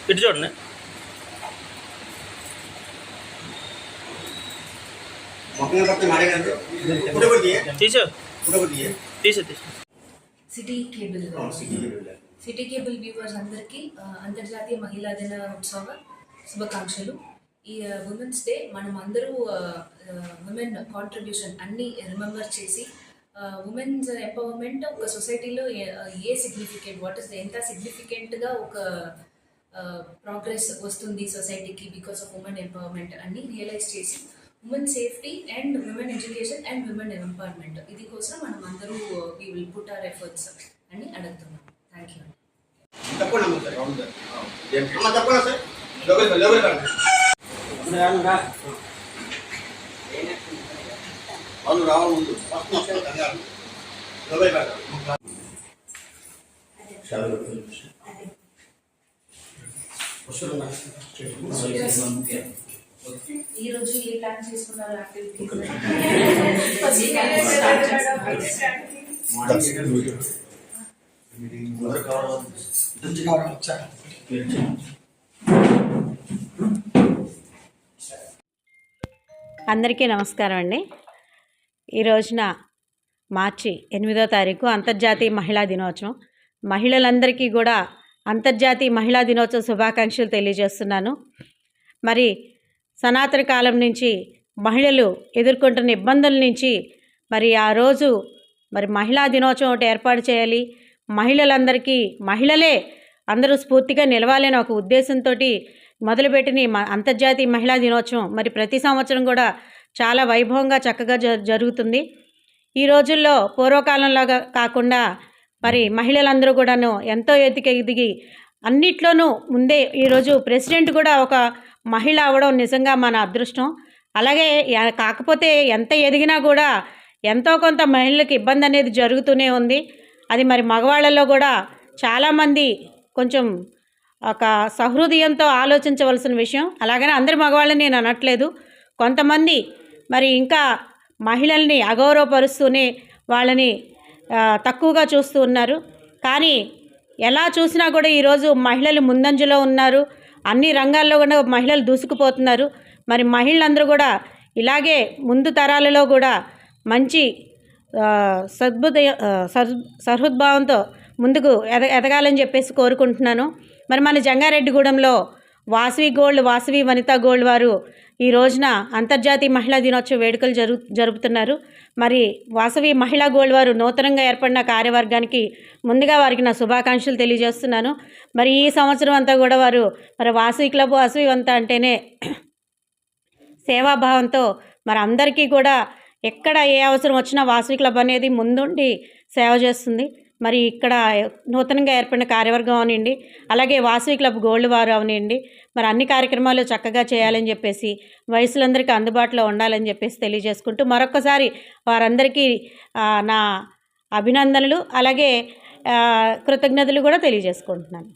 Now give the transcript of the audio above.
ఇటు చూడండి. City cable viewers అందరికీ అంతర్జాతీయ మహిళా దిన ఉత్సవ శుభాకాంక్షలు. ఈ ఉమెన్స్ డే మనం అందరూ ఉమెన్ కాంట్రిబ్యూషన్ అన్ని రిమెంబర్ చేసి ఉమెన్స్ ఎంపవర్మెంట్ ఒక సొసైటీలో ఏ సిగ్నిఫికెంట్ ఎంత సిగ్నిఫికెంట్గా ఒక ప్రోగ్రెస్ వస్తుంది సొసైటీకి బికాస్ ఆఫ్ ఉమెన్ ఎంపవర్మెంట్ అన్ని రియలైజ్ చేసి women safety and women education and women empowerment ఇది కోసం మనం అందరూ we will put our efforts అని అడుగుతున్నాం. Thank you. ఈరోజు ఏ ప్లాన్ చేసుకున్నారు అందరికీ నమస్కారం అండి. ఈ రోజున మార్చి 8వ తారీఖు అంతర్జాతీయ మహిళా దినోత్సవం. మహిళలందరికీ కూడా అంతర్జాతీయ మహిళా దినోత్సవ శుభాకాంక్షలు తెలియజేస్తున్నాను. మరి సనాతన కాలం నుంచి మహిళలు ఎదుర్కొంటున్న ఇబ్బందుల నుంచి మరి ఆ రోజు మరి మహిళా దినోత్సవం ఒకటి ఏర్పాటు చేయాలి, మహిళలందరికీ మహిళలే అందరూ స్ఫూర్తిగా నిలవాలని ఒక ఉద్దేశంతో మొదలుపెట్టిన అంతర్జాతీయ మహిళా దినోత్సవం మరి ప్రతి సంవత్సరం కూడా చాలా వైభవంగా చక్కగా జరుగుతుంది. ఈ రోజుల్లో పూర్వకాలంలాగా కాకుండా మరి మహిళలందరూ కూడాను ఎంతో ఎదిగి అన్నిట్లోనూ ముందే ఈరోజు ప్రెసిడెంట్ కూడా ఒక మహిళ అవ్వడం నిజంగా మన అదృష్టం. అలాగే కాకపోతే ఎంత ఎదిగినా కూడా ఎంతో కొంత మహిళలకు ఇబ్బంది అనేది జరుగుతూనే ఉంది. అది మరి మగవాళ్ళలో కూడా చాలామంది కొంచెం ఒక సహృదయంతో ఆలోచించవలసిన విషయం. అలాగనే అందరి మగవాళ్ళని నేను అనట్లేదు, కొంతమంది మరి ఇంకా మహిళల్ని అగౌరవపరుస్తూనే వాళ్ళని తక్కువగా చూస్తూ ఉన్నారు. కానీ ఎలా చూసినా కూడా ఈరోజు మహిళలు ముందంజలో ఉన్నారు, అన్ని రంగాల్లో కూడా మహిళలు దూసుకుపోతున్నారు. మరి మహిళలందరూ కూడా ఇలాగే ముందు తరాలలో కూడా మంచి సహృద్భావంతో ముందుకు ఎదగాలని చెప్పేసి కోరుకుంటున్నాను. మరి మన జంగారెడ్డిగూడెంలో వాసవి వనితా గోల్డ్ వారు ఈ రోజున అంతర్జాతీయ మహిళా దినోత్సవ వేడుకలు జరుపుతున్నారు. మరి వాసవి మహిళా గోల్డ్ వారు నూతనంగా ఏర్పడిన కార్యవర్గానికి ముందుగా వారికి నా శుభాకాంక్షలు తెలియజేస్తున్నాను. మరి ఈ సంవత్సరం అంతా కూడా వారు మరి వాసవి క్లబ్ వాసవి వంత అంటేనే సేవాభావంతో మరి అందరికీ కూడా ఎక్కడ ఏ అవసరం వచ్చినా వాసవి క్లబ్ అనేది ముందుండి సేవ చేస్తుంది. మరి ఇక్కడ నూతనంగా ఏర్పడిన కార్యవర్గం అవనండి, అలాగే వాసవి క్లబ్ గోల్డ్ వారు అవనండి, మరి అన్ని కార్యక్రమాలు చక్కగా చేయాలని చెప్పేసి వయసులందరికీ అందుబాటులో ఉండాలని చెప్పేసి తెలియజేసుకుంటూ మరొకసారి వారందరికీ నా అభినందనలు అలాగే కృతజ్ఞతలు కూడా తెలియజేసుకుంటున్నాను.